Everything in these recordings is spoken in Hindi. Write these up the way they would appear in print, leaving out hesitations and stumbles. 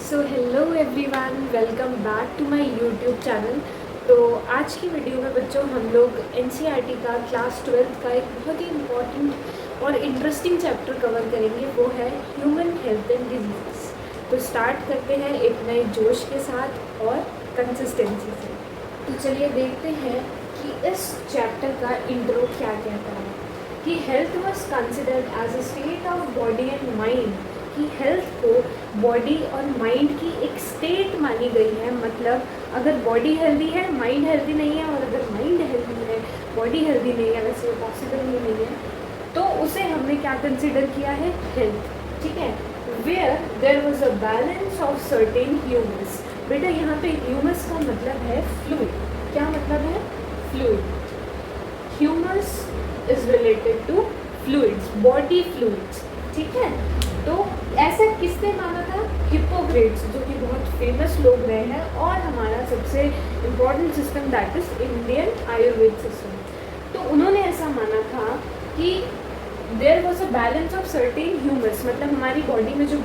So hello everyone, welcome back to my YouTube channel. तो आज की वीडियो में बच्चों हम लोग एनसीईआरटी का क्लास 12th का एक बहुत ही इम्पॉर्टेंट और इंटरेस्टिंग चैप्टर कवर करेंगे, वो है ह्यूमन हेल्थ एंड डिजीज़। तो स्टार्ट करते हैं एक नए जोश के साथ और कंसिस्टेंसी से। तो चलिए देखते हैं कि इस चैप्टर का इंट्रो क्या कहता है कि health was considered as a state of body and mind, कि हेल्थ को बॉडी और माइंड की एक स्टेट मानी गई है। मतलब अगर बॉडी हेल्दी है, माइंड हेल्दी नहीं है, और अगर माइंड हेल्दी है, बॉडी हेल्दी नहीं है, वैसे पॉसिबल ही नहीं है, तो उसे हमने क्या कंसिडर किया है, हेल्थ। ठीक है, where there was a balance of certain humours. बेटा यहाँ पे ह्यूमस का मतलब है फ्लूइड। क्या मतलब है? Fluid. Humours is related to fluids, body fluids. ठीक है, तो ऐसा किसने माना था? हिप्पोक्रेट्स, जो कि बहुत फेमस लोग रहे हैं, और हमारा सबसे important system that is Indian Ayurveda system. तो उन्होंने ऐसा माना था कि there was a balance of certain humours, मतलब हमारी बॉडी में जो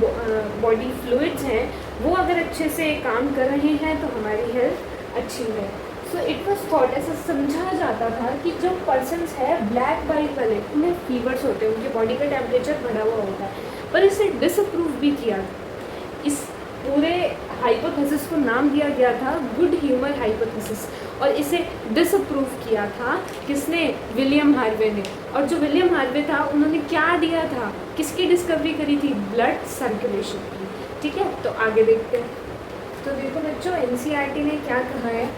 बॉडी फ्लूइड्स हैं वो अगर अच्छे से काम कर रहे हैं तो हमारी हेल्थ अच्छी है। सो इट वॉज थॉट, ऐसा समझा जाता था कि जो पर्सनस है ब्लैक बाइल वाले, उन्हें फीवर्स होते हैं, उनके बॉडी का टेम्परेचर बढ़ा हुआ होता है, पर इसे डिसअप्रूव भी किया। इस पूरे हाइपोथेसिस को नाम दिया गया था गुड ह्यूमर हाइपोथेसिस, और इसे डिसअप्रूव किया था किसने? विलियम हार्वे ने। और जो विलियम हार्वे था, उन्होंने क्या दिया था, किसकी डिस्कवरी करी थी? ब्लड सर्कुलेशन की। ठीक है, तो आगे देखते हैं। तो देखो बच्चों, एनसीईआरटी ने क्या कहा है,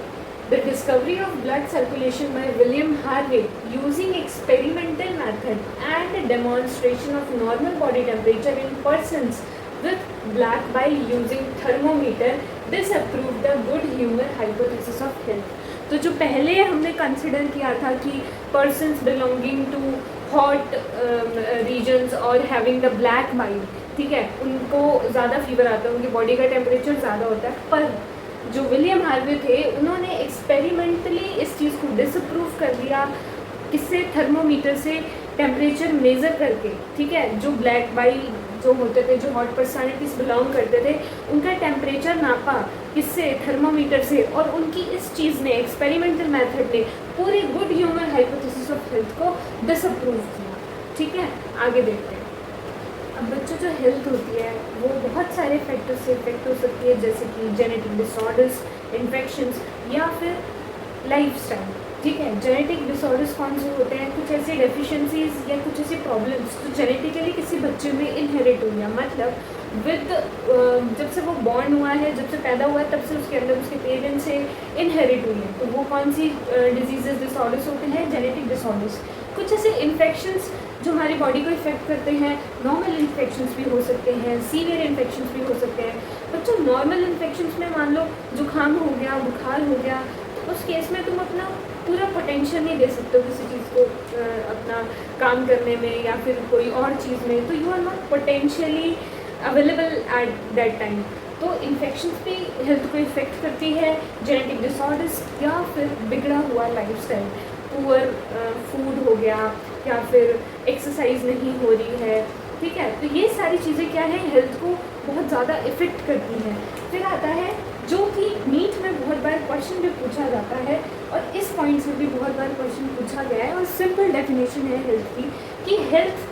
The discovery of blood circulation by William Harvey using experimental method and demonstration of normal body temperature in persons with black bile using thermometer disapproved the good humor hypothesis of health। तो जो पहले हमने कंसिडर किया था कि persons belonging to hot regions और having the black bile, ठीक है, उनको ज़्यादा फीवर आता है, उनकी बॉडी का टेम्परेचर ज़्यादा होता है, पर जो विलियम हार्वे थे उन्होंने एक्सपेरिमेंटली इस चीज़ को डिसअप्रूव कर दिया। किससे? थर्मोमीटर से टेम्परेचर मेज़र करके। ठीक है, जो ब्लैक बाइल जो होते थे, जो हॉट पर्सनालिटीज़ बिलोंग करते थे, उनका टेम्परेचर नापा किससे? थर्मोमीटर से। और उनकी इस चीज़ ने, एक्सपेरिमेंटल मेथड ने, पूरी good human hypothesis of health को डिसअप्रूव किया। ठीक है, आगे देखते हैं। अब बच्चों, जो हेल्थ होती है वो बहुत सारे फैक्टर्स से इफेक्ट हो सकती है, जैसे कि जेनेटिक डिसऑर्डर्स, इन्फेक्शंस, या फिर लाइफस्टाइल। ठीक है, जेनेटिक डिसऑर्डर्स कौन से होते हैं? कुछ ऐसे डेफिशिएंसीज या कुछ ऐसी प्रॉब्लम्स जो जेनेटिकली किसी बच्चे में इनहेरिट हुई है, मतलब विद जब से वो बॉर्न हुआ है, जब से पैदा हुआ है, तब से उसके अंदर उसके पेरेंट्स से इनहेरिट हुई है। तो वो कौन सी डिजीजेस डिसऑर्डर्स होते हैं? Genetic disorders. कुछ ऐसे इन्फेक्शंस जो हमारी बॉडी को इफेक्ट करते हैं, नॉर्मल इन्फेक्शंस भी हो सकते हैं, सीवियर इन्फेक्शंस भी हो सकते हैं। बच्चों, नॉर्मल इन्फेक्शंस में मान लो जुकाम हो गया, बुखार हो गया, तो उस केस में तुम अपना पूरा पोटेंशियल नहीं दे सकते हो किसी चीज़ को अपना काम करने में या फिर कोई और चीज़ में, तो you are not potentially available at that time. तो इन्फेक्शंस भी हेल्थ को इफेक्ट करती है, जेनेटिक डिसऑर्डर्स, या फिर बिगड़ा हुआ लाइफस्टाइल, पुअर फूड हो गया, या फिर एक्सरसाइज नहीं हो रही है। ठीक है, तो ये सारी चीज़ें क्या है, हेल्थ को बहुत ज़्यादा इफेक्ट करती हैं। फिर आता है जो कि नीट में बहुत बार क्वेश्चन भी पूछा जाता है, और इस पॉइंट से भी बहुत बार क्वेश्चन पूछा गया है, और सिंपल डेफिनेशन है हेल्थ की कि हेल्थ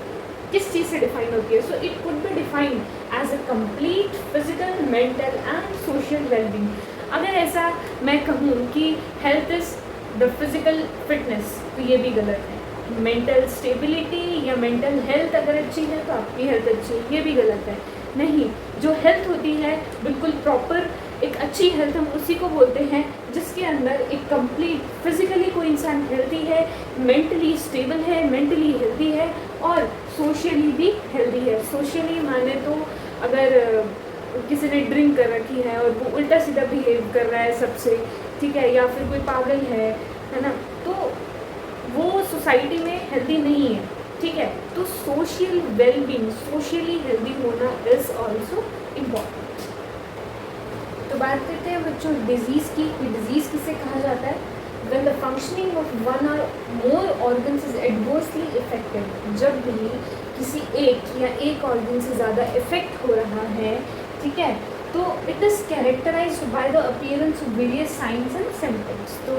किस चीज़ से डिफाइन होती है। So it could be defined as a complete physical, mental and social wellbeing. अगर ऐसा मैं कहूँ कि health is the physical fitness, तो ये भी गलत है। मेंटल स्टेबिलिटी या मेंटल हेल्थ अगर अच्छी है तो आपकी हेल्थ अच्छी है, ये भी गलत है। नहीं, जो हेल्थ होती है बिल्कुल प्रॉपर एक अच्छी हेल्थ, हम उसी को बोलते हैं जिसके अंदर एक कंप्लीट फिजिकली कोई इंसान हेल्दी है, मेंटली स्टेबल है, मेंटली हेल्दी है, और सोशली भी हेल्दी है। सोशली माने तो अगर किसी ने ड्रिंक कर रखी है और वो उल्टा सीधा बिहेव कर रहा है सबसे, ठीक है, या फिर कोई पागल है ना, तो वो सोसाइटी में हेल्दी नहीं है। ठीक है, तो सोशल वेलबींग, सोशली हेल्दी होना इज ऑल्सो इम्पॉर्टेंट। तो बात करते हैं बच्चों डिजीज़ की। डिजीज़ किसे कहा जाता है? when the functioning of one or more organs is adversely affected, जब भी किसी एक या एक ऑर्गन से ज़्यादा इफेक्ट हो रहा है, ठीक है, तो it is characterised by the appearance of various signs and symptoms. तो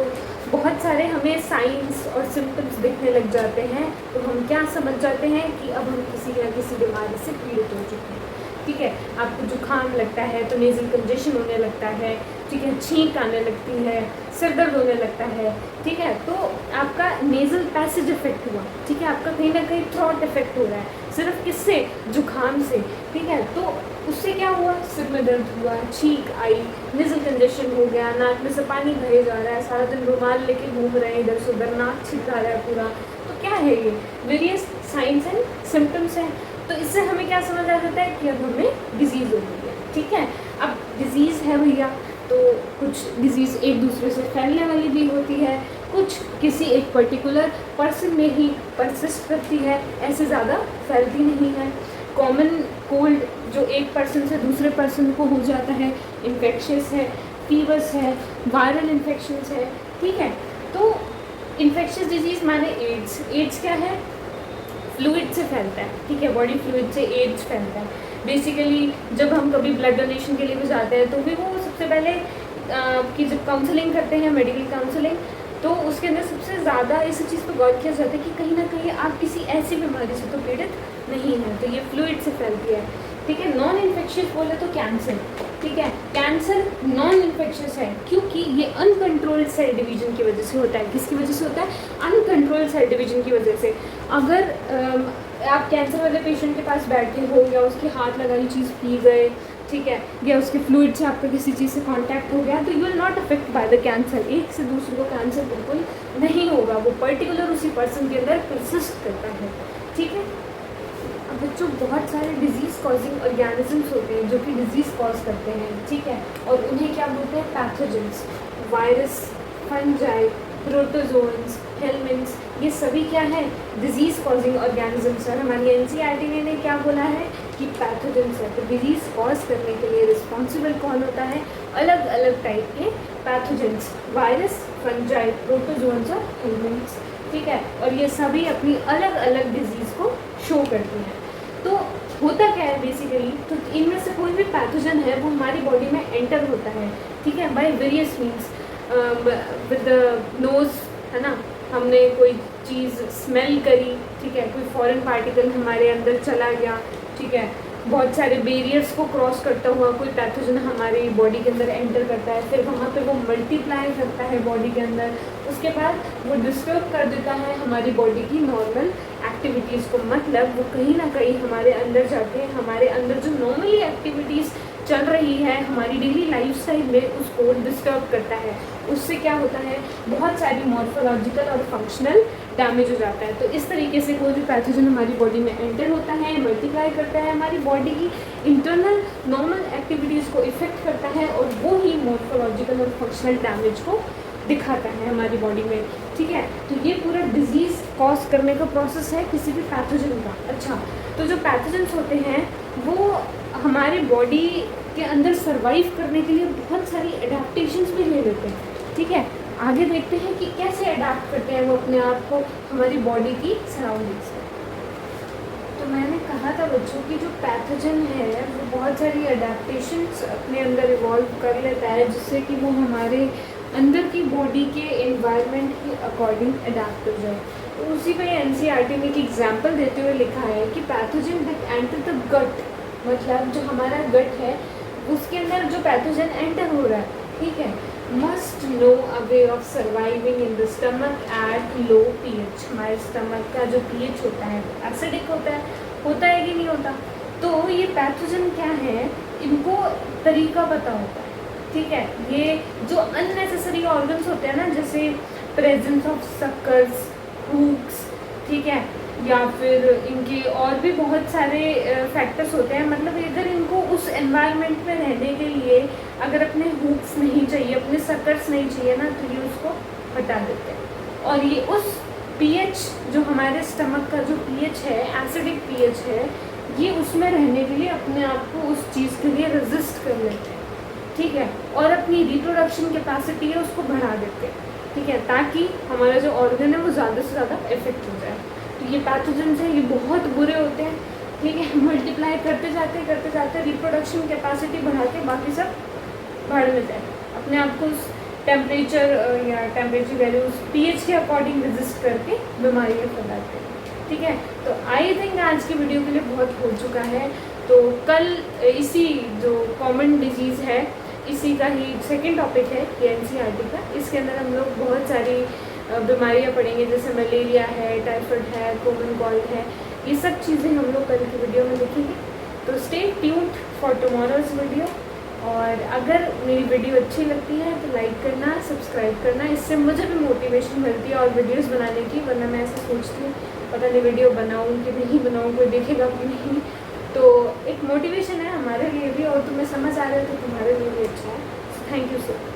बहुत सारे हमें साइंस और सिम्टम्स दिखने लग जाते हैं, तो हम क्या समझ जाते हैं कि अब हम किसी न किसी बीमारी से पीड़ित हो चुके हैं। ठीक है, आपको जुकाम लगता है तो नेज़ल कंजेशन होने लगता है, ठीक है, छींक आने लगती है, सिर दर्द होने लगता है, ठीक है, तो आपका नेज़ल पैसेज इफेक्ट हुआ, ठीक है, आपका कहीं ना कहीं थ्रॉट इफेक्ट हो रहा है, सिर्फ किससे, जुकाम से, ठीक है, तो उससे क्या हुआ, सिर में दर्द हुआ, छींक आई, नेज़ल कंजेशन हो गया, नाक में से पानी भरे जा रहा है, सारा दिन रुमाल लेके घूम रहे हैं इधर से उधर, नाक छिटका रहा है पूरा। तो क्या है ये, वेरियस साइंस एंड सिम्टम्स हैं। तो इससे हमें क्या समझ आ जाता है कि अब हमें डिजीज़ हो गई है। ठीक है, अब डिजीज़ है भैया, तो कुछ डिजीज़ एक दूसरे से फैलने वाली भी होती है, कुछ किसी एक पर्टिकुलर पर्सन में ही परसिस्ट करती है, ऐसे ज़्यादा फैलती नहीं है। कॉमन कोल्ड जो एक पर्सन से दूसरे पर्सन को हो जाता है, इन्फेक्शियस है, फीवर्स है, वायरल इन्फेक्शंस है। ठीक है, तो इन्फेक्शियस डिजीज़ माने एड्स। एड्स क्या है, फ्लूइड से फैलता है। ठीक है, बॉडी फ्लूइड से एड्स फैलता है। बेसिकली जब हम कभी ब्लड डोनेशन के लिए भी जाते हैं तो भी वो सबसे पहले कि जब काउंसलिंग करते हैं, मेडिकल काउंसलिंग, तो उसके अंदर सबसे ज़्यादा इस चीज़ पर गौर किया जाता है कि कहीं ना कहीं आप किसी ऐसी बीमारी से तो पीड़ित नहीं हैं, तो ये फ्लूइड से फैलती है। ठीक है, नॉन इन्फेक्शियस बोले तो कैंसर। ठीक है, कैंसर नॉन इन्फेक्शियस है क्योंकि ये अनकंट्रोल्ड सेल डिवीजन की वजह से होता है। किसकी वजह से होता है, अनकंट्रोल्ड सेल डिवीजन की वजह से। अगर आप कैंसर वाले पेशेंट के पास बैठे हो या उसके हाथ लगाई चीज़ पी गए, ठीक है, या उसके फ्लूइड से आपका किसी चीज़ से कांटेक्ट हो गया, तो you will not affect by the cancer. एक से दूसरे को कैंसर बिल्कुल नहीं होगा, वो पर्टिकुलर उसी पर्सन के अंदर परसिस्ट करता है। ठीक है, अब बच्चों बहुत सारे डिजीज़ कॉजिंग ऑर्गेनिजम्स होते हैं जो कि डिजीज़ कॉज करते हैं। ठीक है, और उन्हें क्या बोलते हैं, पैथोजेंस। वायरस, फंजाई, प्रोटोजोन्स, हेलमिंट्स, ये सभी क्या है, डिजीज़ कॉजिंग ऑर्गेनिजम्स। और हमारी एनसीईआरटी ने क्या बोला है कि पैथोजेंस है, तो डिजीज़ कॉज करने के लिए रिस्पॉन्सिबल कौन होता है, अलग अलग टाइप के पैथोजेंस, वायरस, फंजाई, प्रोटोजोन्स और हेलमिंट्स। ठीक है, और ये सभी अपनी अलग अलग डिजीज़ को शो करती हैं। तो होता क्या है बेसिकली, तो इनमें से कोई भी पैथोजन है वो हमारी बॉडी में एंटर होता है। ठीक है, by various means, with the nose, है ना, हमने कोई चीज़ स्मेल करी, ठीक है, कोई फॉरेन पार्टिकल हमारे अंदर चला गया, ठीक है, बहुत सारे बैरियर्स को क्रॉस करता हुआ कोई पैथोजन हमारी बॉडी के अंदर एंटर करता है, फिर वहाँ पे वो मल्टीप्लाई करता है बॉडी के अंदर, उसके बाद वो डिस्टर्ब कर देता है हमारी बॉडी की नॉर्मल एक्टिविटीज़ को। मतलब वो कहीं ना कहीं हमारे अंदर जाके हमारे अंदर जो नॉर्मली एक्टिविटीज़ चल रही है हमारी डेली लाइफस्टाइल में, उसको डिस्टर्ब करता है। उससे क्या होता है, बहुत सारी मॉर्फोलॉजिकल और फंक्शनल डैमेज हो जाता है। तो इस तरीके से कोई भी पैथोजन हमारी बॉडी में एंटर होता है, मल्टीप्लाई करता है, हमारी बॉडी की इंटरनल नॉर्मल एक्टिविटीज़ को इफ़ेक्ट करता है, और वो ही मॉर्फोलॉजिकल और फंक्शनल डैमेज को दिखाता है हमारी बॉडी में। ठीक है, तो ये पूरा डिजीज़ कॉज करने का प्रोसेस है किसी भी पैथोजन का। अच्छा, तो जो पैथोजन्स होते हैं वो हमारे बॉडी के अंदर सरवाइव करने के लिए बहुत सारी एडेप्टेशंस भी ले लेते हैं। ठीक है, आगे देखते हैं कि कैसे अडेप्ट करते हैं वो अपने आप को हमारी बॉडी की सराउंडिंग्स में। तो मैंने कहा था बच्चों कि जो पैथोजन है वो बहुत सारी एडेप्टेशंस अपने अंदर इवॉल्व कर लेता है, जिससे कि वो हमारे अंदर की बॉडी के एनवायरनमेंट के अकॉर्डिंग अडेप्ट हो जाए। तो उसी पे एनसीईआरटी ने एक एग्जाम्पल देते हुए लिखा है कि pathogen that enter the gut, मतलब जो हमारा गट है उसके अंदर जो पैथोजन एंटर हो रहा है, ठीक है, must know a way of surviving in the stomach at low pH. हमारे स्टमक का जो पीएच होता है एसिडिक होता है कि नहीं होता। तो ये पैथोजन क्या है, इनको तरीका पता होता है। ठीक है, ये जो अननेसेसरी ऑर्गन्स होते हैं ना, जैसे प्रेजेंस ऑफ सक्कर्स, हुक्स, ठीक है, या फिर इनके और भी बहुत सारे फैक्टर्स होते हैं। मतलब अगर इनको उस एनवायरनमेंट में रहने के लिए अगर अपने हुक्स नहीं चाहिए, अपने सक्कर्स नहीं चाहिए ना, तो ये उसको हटा देते हैं। और ये उस पीएच जो हमारे स्टमक का जो पीएच है, एसिडिक पीएच है, ये उसमें रहने के लिए अपने आप को उस चीज़ के लिए रेजिस्ट कर लेते हैं। ठीक है, और अपनी रिप्रोडक्शन कैपेसिटी है उसको बढ़ा देते हैं। ठीक है, ताकि हमारा जो ऑर्गन है वो ज़्यादा से ज़्यादा इफेक्ट हो जाए। तो ये पैथोजेंस हैं, ये बहुत बुरे होते हैं। ठीक है। मल्टीप्लाई करते जाते रिप्रोडक्शन कैपेसिटी बढ़ा के बाकी सब बढ़ में जाए, अपने आप को उस टेम्परेचर या टेम्परेचर वैल्यूज पीएच के अकॉर्डिंग रजिस्ट करके बीमारी में फैलाते हैं। ठीक है, तो आई थिंक आज की वीडियो के लिए बहुत हो चुका है। तो कल इसी जो कॉमन डिजीज़ है इसी का ही सेकंड टॉपिक है ये एनसीईआरटी का। इसके अंदर हम लोग बहुत सारी बीमारियां पढ़ेंगे, जैसे मलेरिया है, टाइफाइड है, कॉमन कोल्ड है, ये सब चीज़ें हम लोग कल की वीडियो में देखेंगे। तो stay tuned for tomorrow's video. और अगर मेरी वीडियो अच्छी लगती है तो लाइक करना, सब्सक्राइब करना, इससे मुझे भी मोटिवेशन मिलती है और वीडियोस बनाने की। वरना मैं ऐसा सोचती हूँ पता नहीं वीडियो बनाऊँ कि नहीं बनाऊँ, कोई देखेगा कि नहीं। तो एक मोटिवेशन है हमारे लिए भी, और तुम्हें समझ आ रहा है तो तुम्हारे लिए भी अच्छा है। Thank you so much.